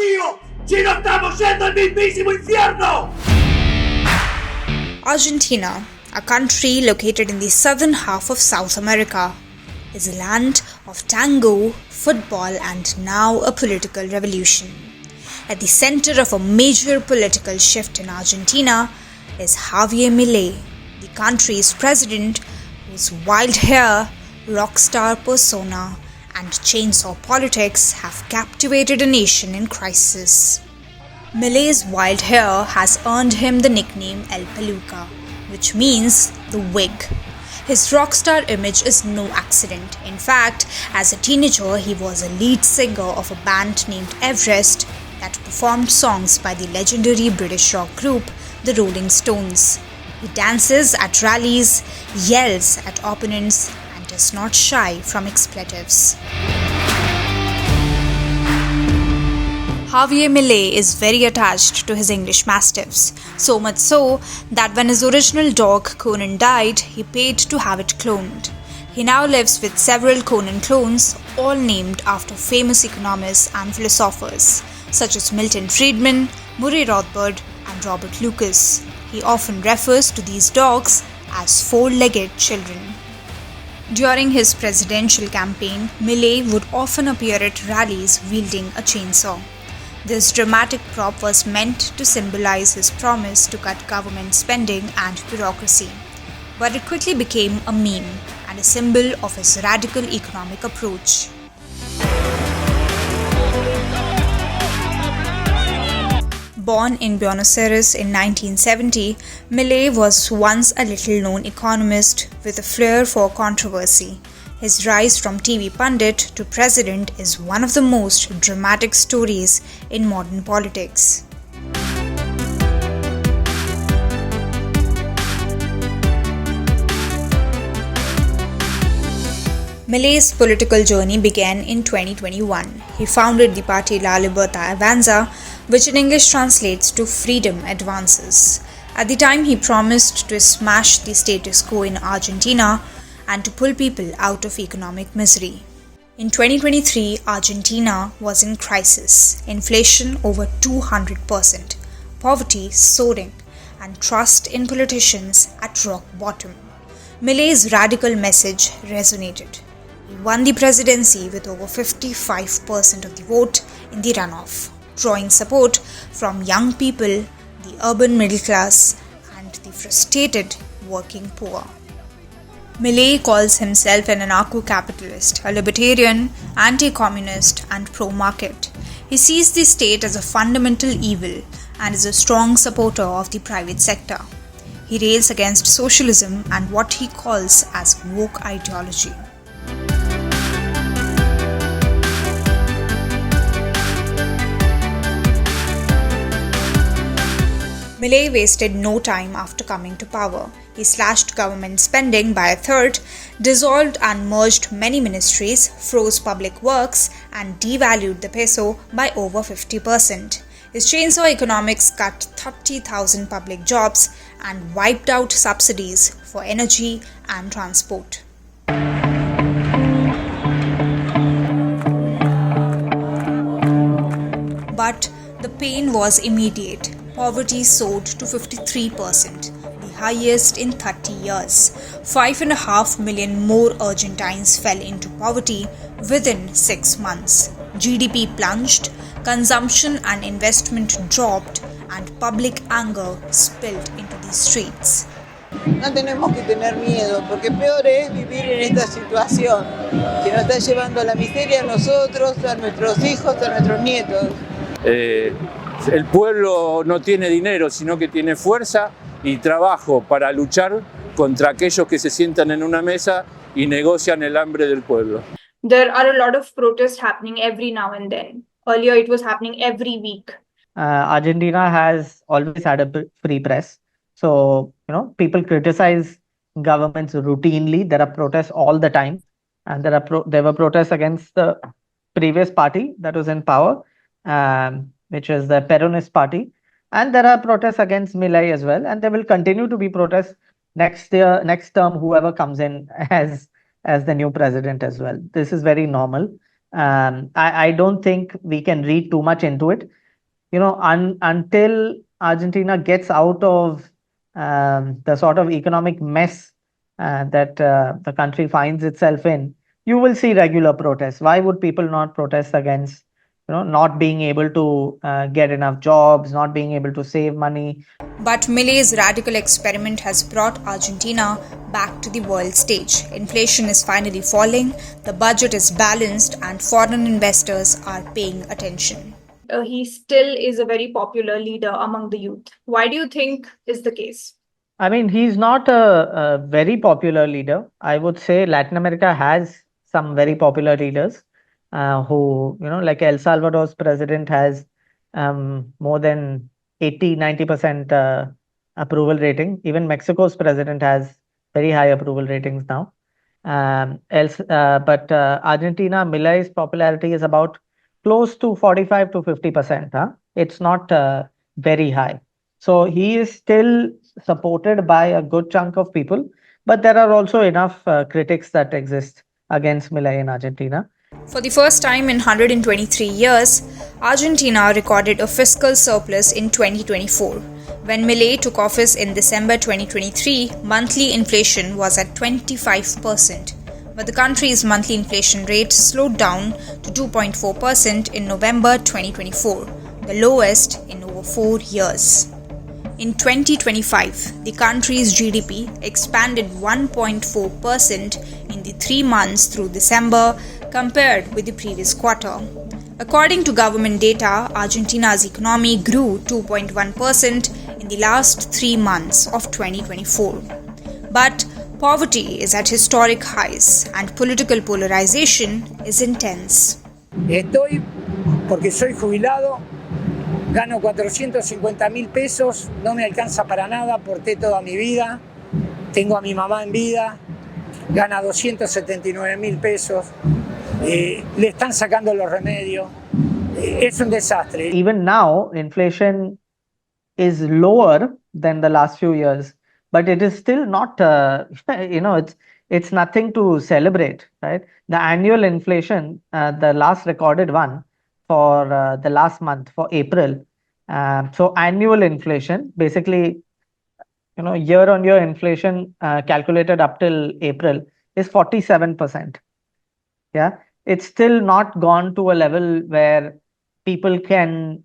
mío, si no estamos yendo al mismísimo infierno! Argentina, a country located in the southern half of South America, is a land of tango, football, and now a political revolution. At the center of a major political shift in Argentina is Javier Milei, the country's president, whose wild hair, rockstar persona, and chainsaw politics have captivated a nation in crisis. Milei's wild hair has earned him the nickname El Peluca, which means the wig. His rockstar image is no accident. In fact, as a teenager, he was a lead singer of a band named Everest that performed songs by the legendary British rock group, the Rolling Stones. He dances at rallies, yells at opponents, and is not shy from expletives. Javier Milei is very attached to his English mastiffs, so much so that when his original dog Conan died, he paid to have it cloned. He now lives with several Conan clones, all named after famous economists and philosophers, such as Milton Friedman, Murray Rothbard, and Robert Lucas. He often refers to these dogs as four-legged children. During his presidential campaign, Milei would often appear at rallies wielding a chainsaw. This dramatic prop was meant to symbolize his promise to cut government spending and bureaucracy. But it quickly became a meme and a symbol of his radical economic approach. Born in Buenos Aires in 1970, Milei was once a little-known economist with a flair for controversy. His rise from TV pundit to president is one of the most dramatic stories in modern politics. Milei's political journey began in 2021. He founded the party La Libertad Avanza, which in English translates to Freedom Advances. At the time, he promised to smash the status quo in Argentina and to pull people out of economic misery. In 2023, Argentina was in crisis, inflation over 200%, poverty soaring, and trust in politicians at rock bottom. Milei's radical message resonated. He won the presidency with over 55% of the vote in the runoff, drawing support from young people, the urban middle class, and the frustrated working poor. Milei calls himself an anarcho-capitalist, a libertarian, anti-communist, and pro-market. He sees the state as a fundamental evil and is a strong supporter of the private sector. He rails against socialism and what he calls as woke ideology. Milei wasted no time after coming to power. He slashed government spending by a third, dissolved and merged many ministries, froze public works, and devalued the peso by over 50%. His chainsaw economics cut 30,000 public jobs and wiped out subsidies for energy and transport. But the pain was immediate. Poverty soared to 53%, the highest in 30 years. 5.5 million more Argentines fell into poverty within 6 months. GDP plunged, consumption and investment dropped, and public anger spilled into the streets. No tenemos que tener miedo, porque peor es vivir en esta situación, que nos está llevando a la miseria a nosotros, a nuestros hijos, a nuestros nietos. El pueblo no tiene dinero, sino que tiene fuerza y trabajo para luchar contra aquellos que se sientan en una mesa y negocian el hambre del pueblo. There are a lot of protests happening every now and then. Earlier, it was happening every week. Argentina has always had a free press. So, people criticize governments routinely. There are protests all the time. And there were protests against the previous party that was in power, which is the Peronist party. And there are protests against Milei as well. And there will continue to be protests next year, next term, whoever comes in as the new president as well. This is very normal. I don't think we can read too much into it. Until Argentina gets out of the sort of economic mess that the country finds itself in, you will see regular protests. Why would people not protest against, not being able to get enough jobs, not being able to save money? But Milei's radical experiment has brought Argentina back to the world stage. Inflation is finally falling, the budget is balanced, and foreign investors are paying attention. He still is a very popular leader among the youth. Why do you think is the case? I mean, he's not a very popular leader. I would say Latin America has some very popular leaders who, like El Salvador's president has more than 80-90% approval rating. Even Mexico's president has very high approval ratings now. But Argentina, Milei's popularity is about close to 45 to 50%. It's not very high. So he is still supported by a good chunk of people, but there are also enough critics that exist against Milei in Argentina. For the first time in 123 years, Argentina recorded a fiscal surplus in 2024. When Milei took office in December 2023, monthly inflation was at 25%, but the country's monthly inflation rate slowed down to 2.4% in November 2024, the lowest in over 4 years. In 2025, the country's GDP expanded 1.4% in the 3 months through December compared with the previous quarter. According to government data, Argentina's economy grew 2.1% in the last 3 months of 2024. But poverty is at historic highs and political polarization is intense. Estoy porque soy jubilado. Gano 450.000 pesos, no me alcanza para nada, aporté toda mi vida, tengo a mi mamá en vida, gana 279.000 pesos, le están sacando los remedios, es un desastre. Even now, inflation is lower than the last few years, but it is still not, it's nothing to celebrate, right? The annual inflation, the last recorded one, for the last month, for April. So annual inflation, basically, year-on-year inflation calculated up till April is 47%. Yeah, it's still not gone to a level where people can,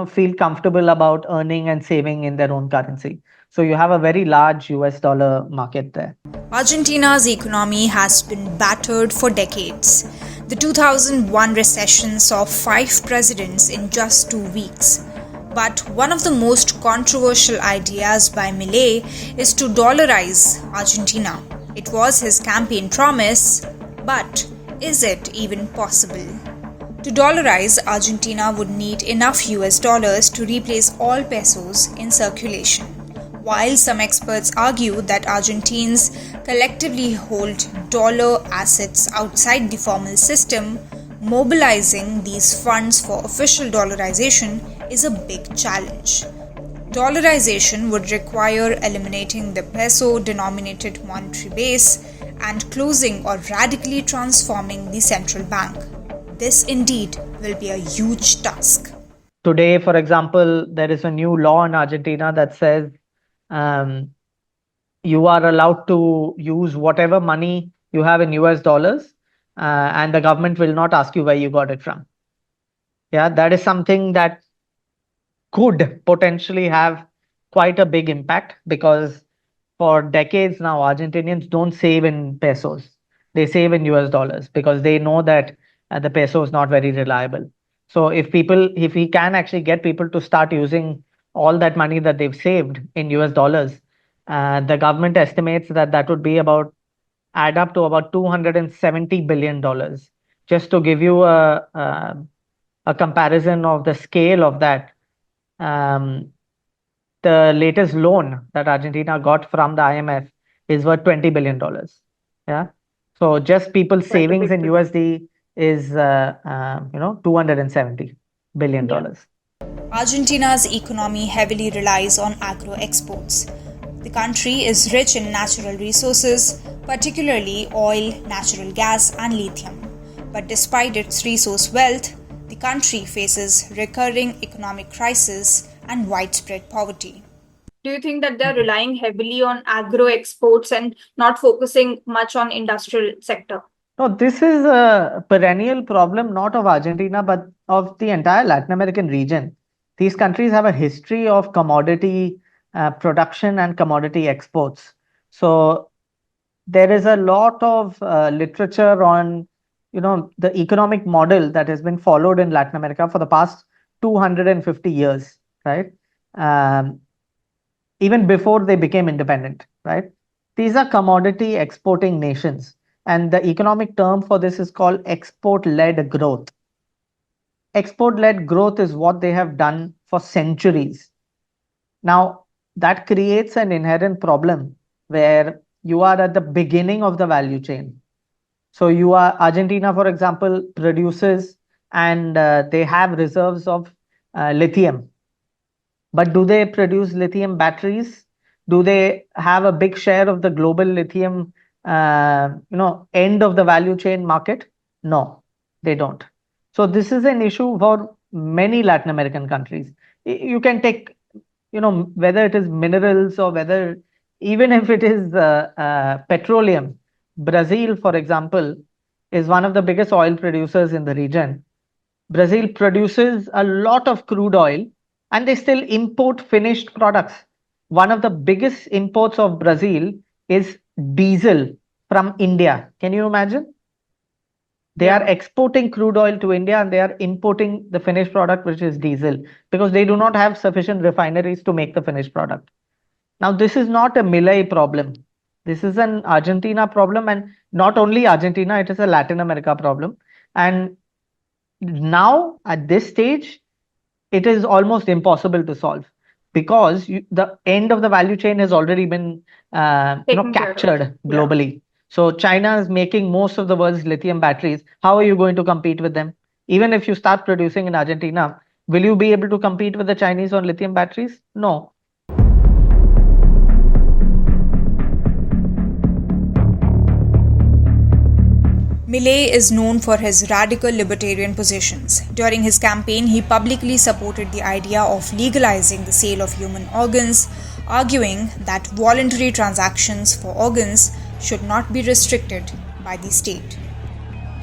feel comfortable about earning and saving in their own currency. So you have a very large US dollar market there. Argentina's economy has been battered for decades. The 2001 recession saw 5 presidents in just 2 weeks. But one of the most controversial ideas by Milei is to dollarize Argentina. It was his campaign promise, but is it even possible? To dollarize, Argentina would need enough US dollars to replace all pesos in circulation. While some experts argue that Argentines collectively hold dollar assets outside the formal system, mobilizing these funds for official dollarization is a big challenge. Dollarization would require eliminating the peso-denominated monetary base and closing or radically transforming the central bank. This indeed will be a huge task. Today, for example, there is a new law in Argentina that says you are allowed to use whatever money you have in US dollars, and the government will not ask you where you got it from. Yeah, that is something that could potentially have quite a big impact, because for decades now, Argentinians don't save in pesos. They save in US dollars because they know that the peso is not very reliable. So if we can actually get people to start using all that money that they've saved in US dollars, the government estimates that would be add up to about $270 billion. Just to give you a comparison of the scale of that, the latest loan that Argentina got from the IMF is worth $20 billion. Yeah. So just people's savings in USD is, $270 billion. Yeah. Argentina's economy heavily relies on agro exports. The country is rich in natural resources, particularly oil, natural gas, and lithium. But despite its resource wealth, the country faces recurring economic crisis and widespread poverty. Do you think that they're relying heavily on agro exports and not focusing much on industrial sector? No, this is a perennial problem, not of Argentina, but of the entire Latin American region. These countries have a history of commodity production and commodity exports. So there is a lot of literature on, the economic model that has been followed in Latin America for the past 250 years, right? Even before they became independent, right? These are commodity exporting nations. And the economic term for this is called export-led growth. Export-led growth is what they have done for centuries. Now, that creates an inherent problem where you are at the beginning of the value chain. So Argentina, for example, produces and they have reserves of lithium. But do they produce lithium batteries? Do they have a big share of the global lithium end of the value chain market? No, they don't. So this is an issue for many Latin American countries. You can take, whether it is minerals or whether even if it is petroleum. Brazil, for example, is one of the biggest oil producers in the region. Brazil produces a lot of crude oil and they still import finished products. One of the biggest imports of Brazil is diesel from India. Can you imagine? They are exporting crude oil to India and they are importing the finished product, which is diesel, because they do not have sufficient refineries to make the finished product. Now, this is not a Milei problem. This is an Argentina problem, and not only Argentina, it is a Latin America problem. And now, at this stage, it is almost impossible to solve because the end of the value chain has already been captured globally. Yeah. So China is making most of the world's lithium batteries. How are you going to compete with them? Even if you start producing in Argentina, will you be able to compete with the Chinese on lithium batteries? No. Milei is known for his radical libertarian positions. During his campaign, he publicly supported the idea of legalizing the sale of human organs, arguing that voluntary transactions for organs should not be restricted by the state.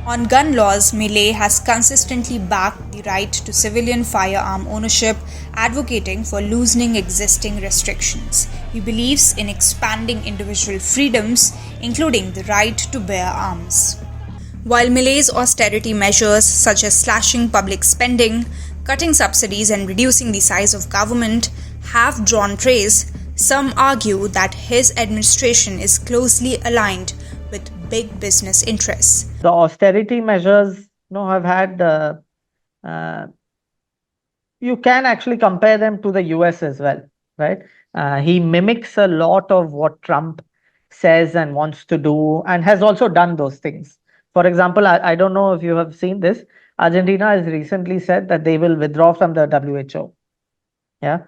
On gun laws, Milei has consistently backed the right to civilian firearm ownership, advocating for loosening existing restrictions. He believes in expanding individual freedoms, including the right to bear arms. While Milei's austerity measures such as slashing public spending, cutting subsidies and reducing the size of government have drawn praise, some argue that his administration is closely aligned with big business interests. The austerity measures have had, you can actually compare them to the US as well, right? He mimics a lot of what Trump says and wants to do and has also done those things. For example, I don't know if you have seen this. Argentina has recently said that they will withdraw from the WHO. Yeah,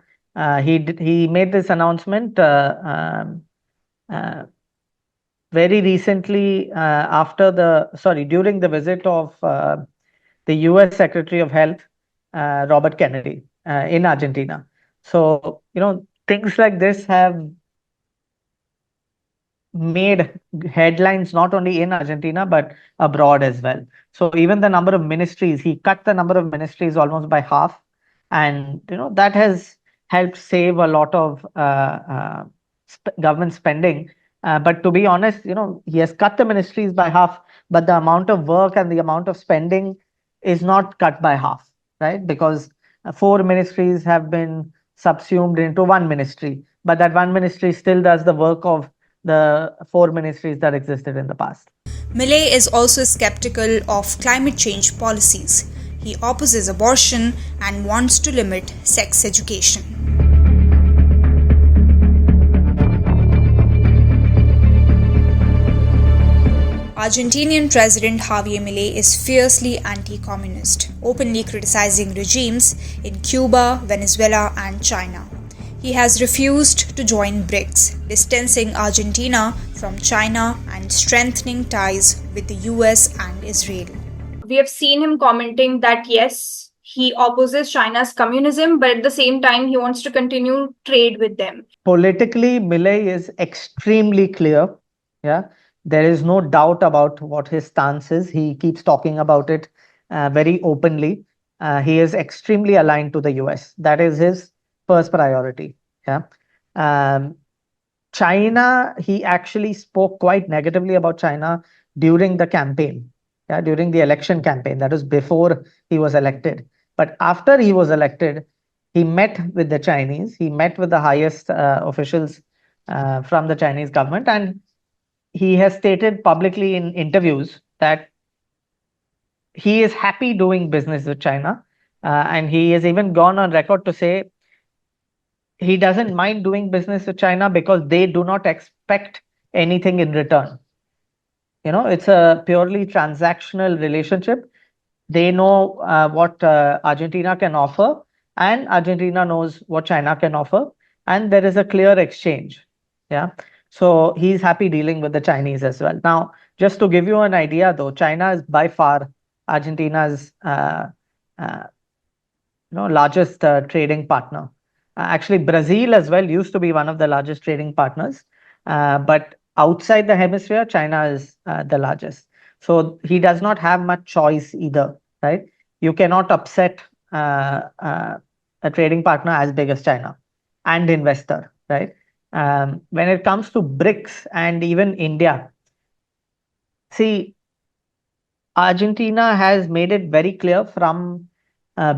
he made this announcement very recently during the visit of the US Secretary of Health, Robert Kennedy, in Argentina. So things like this have made headlines not only in Argentina but abroad as well. So even the number of ministries, he cut the number of ministries almost by half, and that has helped save a lot of government spending. But to be honest, he has cut the ministries by half, but the amount of work and the amount of spending is not cut by half, right? Because 4 ministries have been subsumed into one ministry, but that one ministry still does the work of the 4 ministries that existed in the past. Milei is also skeptical of climate change policies. He opposes abortion and wants to limit sex education. Argentinian President Javier Milei is fiercely anti-communist, openly criticizing regimes in Cuba, Venezuela, and China. He has refused to join BRICS, distancing Argentina from China and strengthening ties with the US and Israel. we have seen him commenting that yes, he opposes China's communism, but at the same time, he wants to continue trade with them. Politically, Milei is extremely clear. Yeah, there is no doubt about what his stance is. He keeps talking about it very openly. He is extremely aligned to the US. That is his first priority. Yeah. Um, China, he actually spoke quite negatively about China during the campaign, yeah, during the election campaign. That was before he was elected. But after he was elected, he met with the Chinese, he met with the highest officials from the Chinese government, and he has stated publicly in interviews that he is happy doing business with China. And he has even gone on record to say he doesn't mind doing business with China because they do not expect anything in return. It's a purely transactional relationship. They know what Argentina can offer, and Argentina knows what China can offer, and there is a clear exchange. Yeah. So he's happy dealing with the Chinese as well. Now, just to give you an idea, though, China is by far Argentina's uh, largest trading partner. Actually, Brazil as well used to be one of the largest trading partners, but outside the hemisphere, China is the largest. So he does not have much choice either, right? You cannot upset a trading partner as big as China and investor, right? When it comes to BRICS and even India, see, Argentina has made it very clear from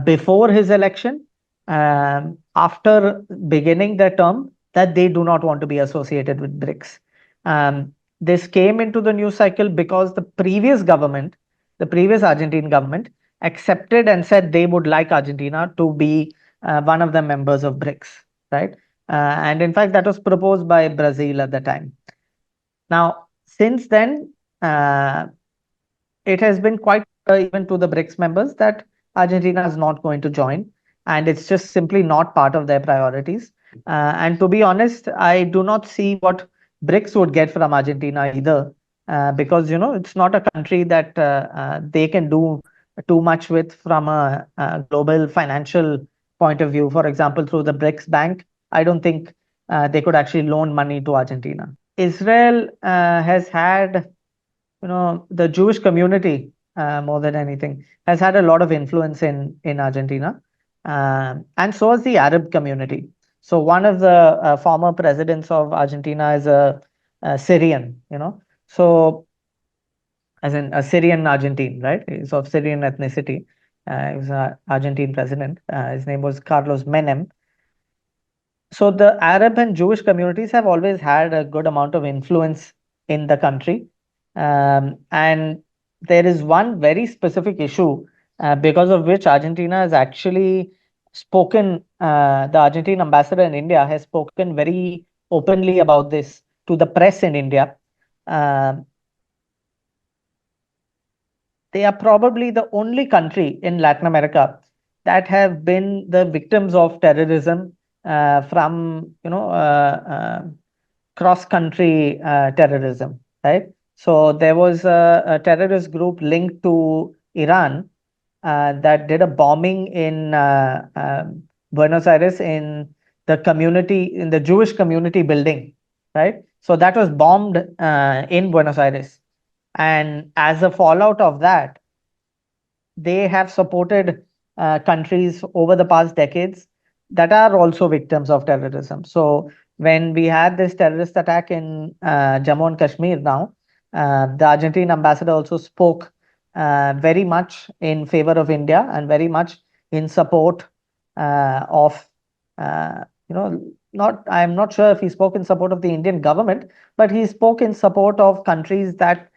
before his election, after beginning their term, that they do not want to be associated with BRICS. This came into the news cycle because the previous government, the previous Argentine government, accepted and said they would like Argentina to be one of the members of BRICS, right? And in fact, that was proposed by Brazil at the time. Now, since then, it has been quite even to the BRICS members that Argentina is not going to join, and it's just simply not part of their priorities. And to be honest, I do not see what BRICS would get from Argentina either, because it's not a country that they can do too much with from a global financial point of view. For example, through the BRICS Bank, I don't think they could actually loan money to Argentina. Israel has had the Jewish community, more than anything, has had a lot of influence in Argentina, and so has the Arab community. So one of the former presidents of Argentina is a Syrian, so as in a Syrian Argentine, right? He's of Syrian ethnicity. He was an Argentine president. His name was Carlos Menem. So the Arab and Jewish communities have always had a good amount of influence in the country. And there is one very specific issue because of which Argentina has actually spoken, the Argentine ambassador in India has spoken very openly about this to the press in India. They are probably the only country in Latin America that have been the victims of terrorism from cross-country terrorism, right? So there was a terrorist group linked to Iran that did a bombing in Buenos Aires in the Jewish community building, right? So that was bombed in Buenos Aires. And as a fallout of that, they have supported countries over the past decades that are also victims of terrorism. So when we had this terrorist attack in Jammu and Kashmir now, the Argentine ambassador also spoke very much in favor of India and very much in support of, I'm not sure if he spoke in support of the Indian government, but he spoke in support of countries that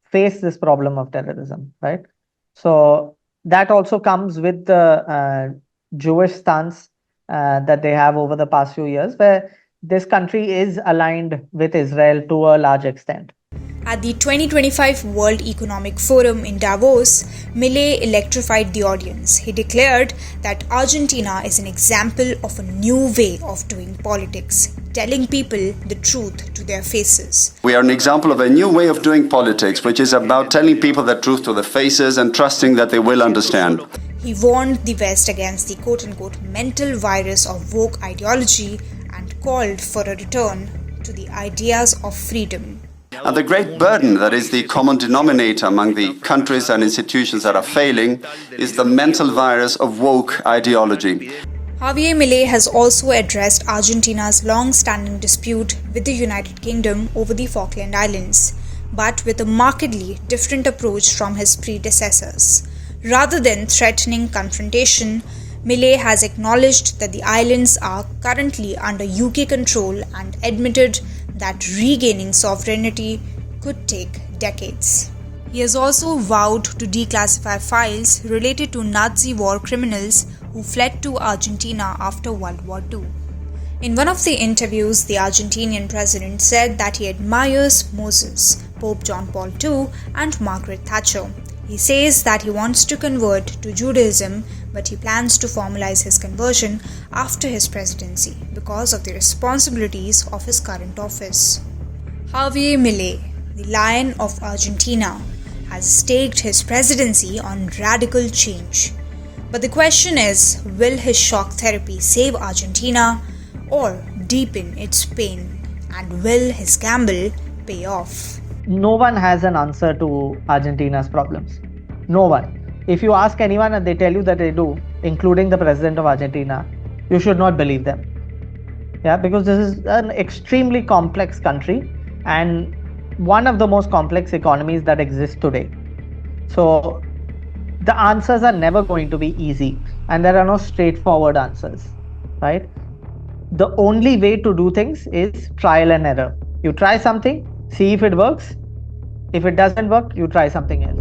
face this problem of terrorism, right? So that also comes with the Jewish stance that they have over the past few years, where this country is aligned with Israel to a large extent. At the 2025 World Economic Forum in Davos, Milei electrified the audience. He declared that Argentina is an example of a new way of doing politics, telling people the truth to their faces. We are an example of a new way of doing politics, which is about telling people the truth to their faces and trusting that they will understand. He warned the West against the quote-unquote mental virus of woke ideology and called for a return to the ideas of freedom. And the great burden that is the common denominator among the countries and institutions that are failing is the mental virus of woke ideology. Javier Milei has also addressed Argentina's long-standing dispute with the United Kingdom over the Falkland Islands, but with a markedly different approach from his predecessors. Rather than threatening confrontation, Milei has acknowledged that the islands are currently under UK control and admitted that regaining sovereignty could take decades. He has also vowed to declassify files related to Nazi war criminals who fled to Argentina after World War II. In one of the interviews, the Argentinian president said that he admires Moses, Pope John Paul II, and Margaret Thatcher. He says that he wants to convert to Judaism, but he plans to formalize his conversion after his presidency because of the responsibilities of his current office. Javier Milei, the Lion of Argentina, has staked his presidency on radical change. But the question is, will his shock therapy save Argentina or deepen its pain? And will his gamble pay off? No one has an answer to Argentina's problems. No one. If you ask anyone and they tell you that they do, including the president of Argentina, you should not believe them. Yeah, because this is an extremely complex country and one of the most complex economies that exist today. So the answers are never going to be easy and there are no straightforward answers, right? The only way to do things is trial and error. You try something, see if it works. If it doesn't work, you try something else.